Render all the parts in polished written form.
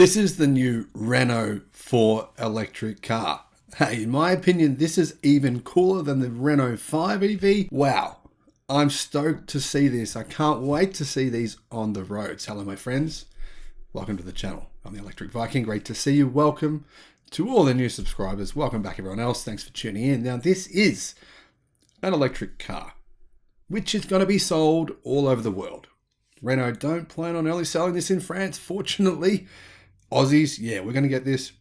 This is the new Renault 4 electric car. Hey, in my opinion, this is even cooler than the Renault 5 EV. Wow, I'm stoked to see this. I can't wait to see these on the roads. Hello, my friends. Welcome to the channel. I'm the Electric Viking. Great to see you. Welcome to all the new subscribers. Welcome back, everyone else. Thanks for tuning in. Now, this is an electric car, which is going to be sold all over the world. Renault don't plan on only selling this in France, fortunately. Aussies, yeah, we're going to get this.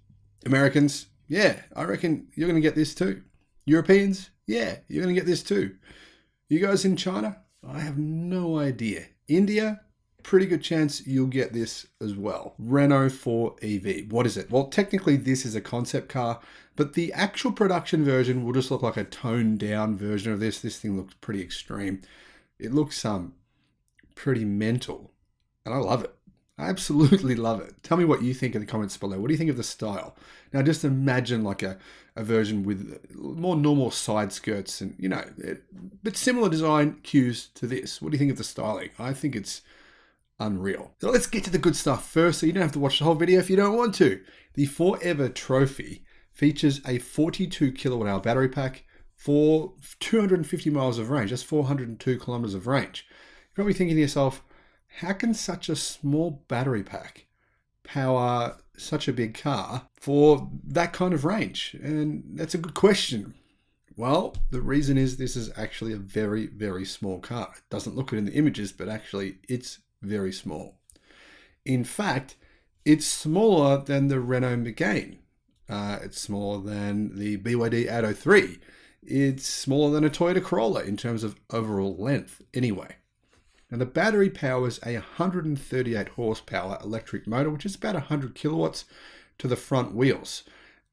Americans, yeah, I reckon you're going to get this too. Europeans, yeah, you're going to get this too. You guys in China, I have no idea. India, pretty good chance you'll get this as well. Renault 4 EV. What is it? Well, technically this is a concept car, but the actual production version will just look like a toned down version of this. This thing looks pretty extreme. It looks pretty mental, and I love it. I absolutely love it. Tell me what you think in the comments below. What do you think of the style? Now, just imagine like a version with more normal side skirts and, but similar design cues to this. What do you think of the styling? I think it's unreal. So let's get to the good stuff first, so you don't have to watch the whole video if you don't want to. The Forever Trophy features a 42 kilowatt hour battery pack for 250 miles of range. That's 402 kilometers of range. You're probably thinking to yourself, how can such a small battery pack power such a big car for that kind of range? And that's a good question. Well, the reason is this is actually a very, very small car. It doesn't look it in the images, but actually it's very small. In fact, it's smaller than the Renault Megane. It's smaller than the BYD Auto 3. It's smaller than a Toyota Corolla in terms of overall length anyway. Now, the battery powers a 138 horsepower electric motor, which is about 100 kilowatts to the front wheels.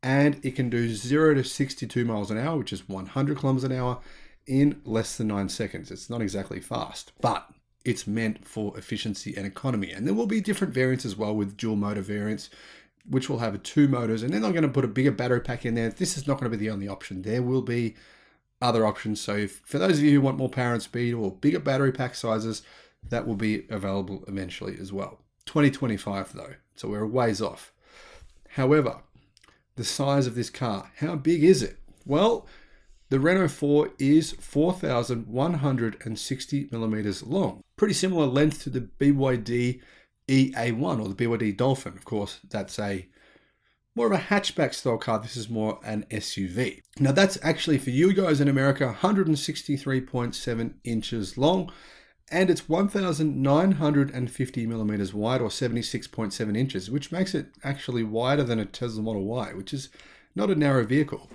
And it can do 0 to 62 miles an hour, which is 100 kilometers an hour, in less than 9 seconds. It's not exactly fast, but it's meant for efficiency and economy. And there will be different variants as well, with dual motor variants, which will have 2 motors. And then they're going to put a bigger battery pack in there. This is not going to be the only option. There will be other options. So for those of you who want more power and speed or bigger battery pack sizes, that will be available eventually as well. 2025 though, so we're a ways off. However, the size of this car, how big is it? Well, the Renault 4 is 4,160 millimeters long. Pretty similar length to the BYD EA1 or the BYD Dolphin. Of course, that's more of a hatchback style car. This is more an SUV. Now that's actually, for you guys in America, 163.7 inches long, and it's 1,950 millimeters wide, or 76.7 inches, which makes it actually wider than a Tesla Model Y, which is not a narrow vehicle.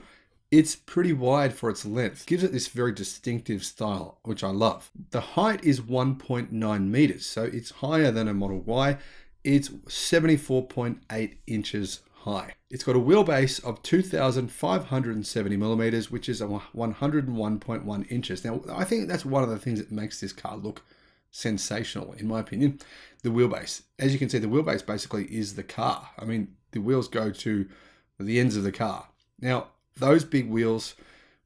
It's pretty wide for its length. Gives it this very distinctive style, which I love. The height is 1.9 meters, so it's higher than a Model Y. It's 74.8 inches high. It's got a wheelbase of 2,570 millimeters, which is 101.1 inches. Now, I think that's one of the things that makes this car look sensational, in my opinion. The wheelbase. As you can see, the wheelbase basically is the car. I mean, the wheels go to the ends of the car. Now, those big wheels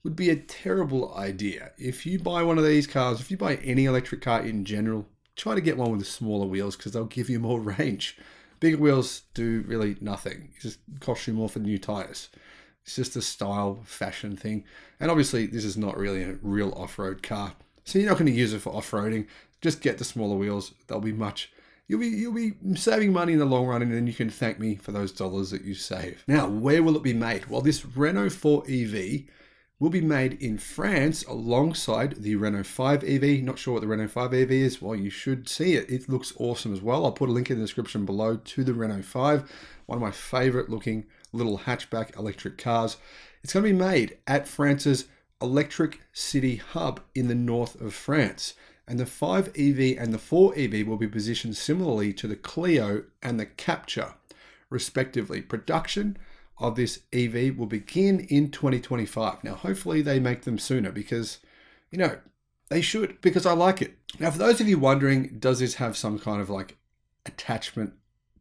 would be a terrible idea. If you buy one of these cars, if you buy any electric car in general, try to get one with the smaller wheels because they'll give you more range. Bigger wheels do really nothing. It just costs you more for new tires. It's just a style, fashion thing. And obviously, this is not really a real off-road car. So you're not going to use it for off-roading. Just get the smaller wheels. They'll be you'll be saving money in the long run, and then you can thank me for those dollars that you save. Now, where will it be made? Well, this Renault 4 EV will be made in France alongside the Renault 5 EV. Not sure what the Renault 5 EV is. Well, you should see it. It looks awesome as well. I'll put a link in the description below to the Renault 5, one of my favorite looking little hatchback electric cars. It's going to be made at France's Electric City Hub in the north of France. And the 5 EV and the 4 EV will be positioned similarly to the Clio and the Capture, respectively. Production of this EV will begin in 2025. Now, hopefully they make them sooner because, they should, because I like it. Now, for those of you wondering, does this have some kind of like attachment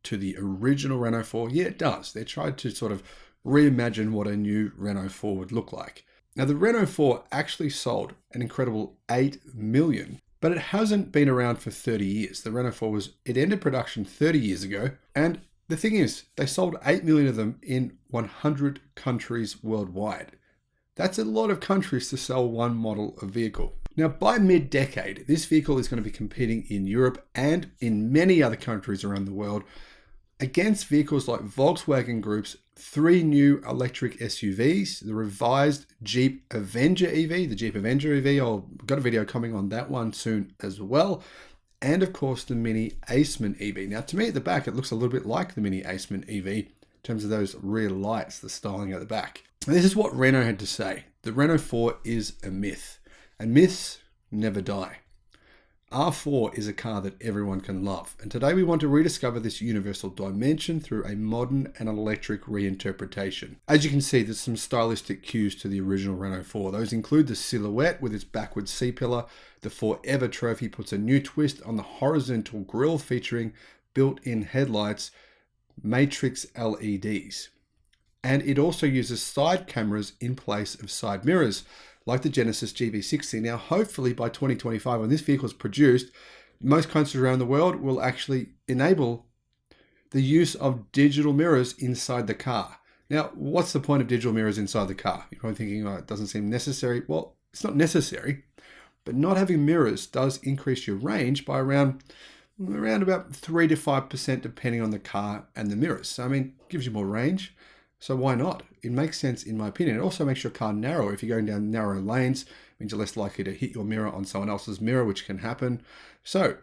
to the original Renault 4? Yeah, it does. They tried to sort of reimagine what a new Renault 4 would look like. Now, the Renault 4 actually sold an incredible 8 million, but it hasn't been around for 30 years. The Renault 4 it ended production 30 years ago, and the thing is, they sold 8 million of them in 100 countries worldwide. That's a lot of countries to sell one model of vehicle. Now, by mid-decade, this vehicle is going to be competing in Europe and in many other countries around the world against vehicles like Volkswagen Group's 3 new electric SUVs, the revised Jeep Avenger EV, the Jeep Avenger EV. I've got a video coming on that one soon as well. And of course, the Mini Aceman EV. Now, to me at the back, it looks a little bit like the Mini Aceman EV in terms of those rear lights, the styling at the back. And this is what Renault had to say. The Renault 4 is a myth, and myths never die. R4 is a car that everyone can love, and today we want to rediscover this universal dimension through a modern and electric reinterpretation. As you can see, there's some stylistic cues to the original Renault 4. Those include the silhouette with its backward C-pillar. The Forever trophy puts a new twist on the horizontal grille featuring built-in headlights, matrix LEDs. And it also uses side cameras in place of side mirrors, like the Genesis GV60. Now, hopefully by 2025, when this vehicle is produced, most countries around the world will actually enable the use of digital mirrors inside the car. Now, what's the point of digital mirrors inside the car? You're probably thinking, oh, it doesn't seem necessary. Well, it's not necessary, but not having mirrors does increase your range by around about 3 to 5%, depending on the car and the mirrors. So, I mean, it gives you more range. So why not? It makes sense in my opinion. It also makes your car narrower. If you're going down narrow lanes, it means you're less likely to hit your mirror on someone else's mirror, which can happen. So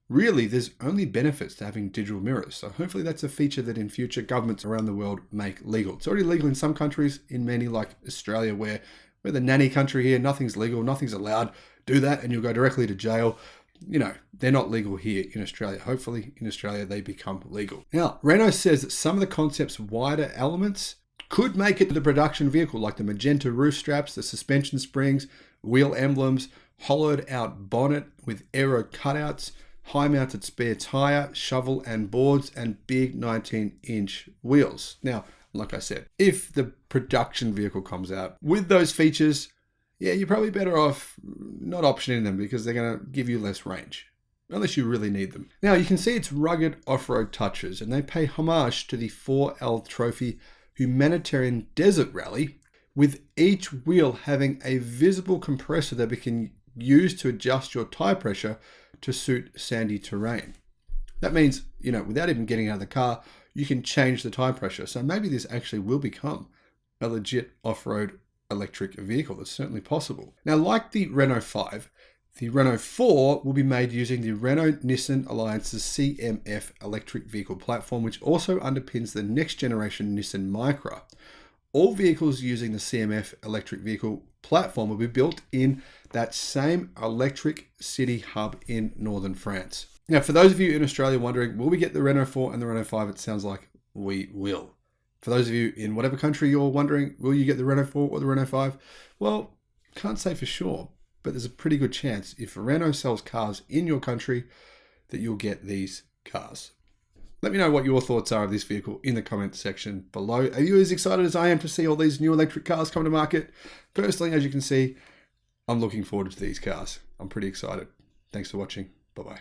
really, there's only benefits to having digital mirrors. So hopefully that's a feature that in future governments around the world make legal. It's already legal in some countries, in many like Australia, where we're the nanny country here, nothing's legal, nothing's allowed. Do that and you'll go directly to jail. You know, they're not legal here in Australia. Hopefully in Australia they become legal. Now, Renault says that some of the concept's wider elements could make it to the production vehicle, like the magenta roof straps, the suspension springs, wheel emblems, hollowed out bonnet with aero cutouts, high mounted spare tire, shovel and boards, and big 19-inch wheels. Now, like I said, if the production vehicle comes out with those features, yeah, you're probably better off not optioning them because they're going to give you less range, unless you really need them. Now, you can see its rugged off-road touches, and they pay homage to the 4L Trophy Humanitarian Desert Rally, with each wheel having a visible compressor that we can use to adjust your tire pressure to suit sandy terrain. That means, you know, without even getting out of the car, you can change the tire pressure. So maybe this actually will become a legit off-road electric vehicle. That's certainly possible. Now, like the Renault 5, the Renault 4 will be made using the Renault-Nissan Alliance's CMF electric vehicle platform, which also underpins the next generation Nissan Micra. All vehicles using the CMF electric vehicle platform will be built in that same electric city hub in northern France. Now, for those of you in Australia wondering, will we get the Renault 4 and the Renault 5? It sounds like we will. For those of you in whatever country you're wondering, will you get the Renault 4 or the Renault 5? Well, can't say for sure, but there's a pretty good chance if Renault sells cars in your country that you'll get these cars. Let me know what your thoughts are of this vehicle in the comment section below. Are you as excited as I am to see all these new electric cars come to market? Personally, as you can see, I'm looking forward to these cars. I'm pretty excited. Thanks for watching. Bye-bye.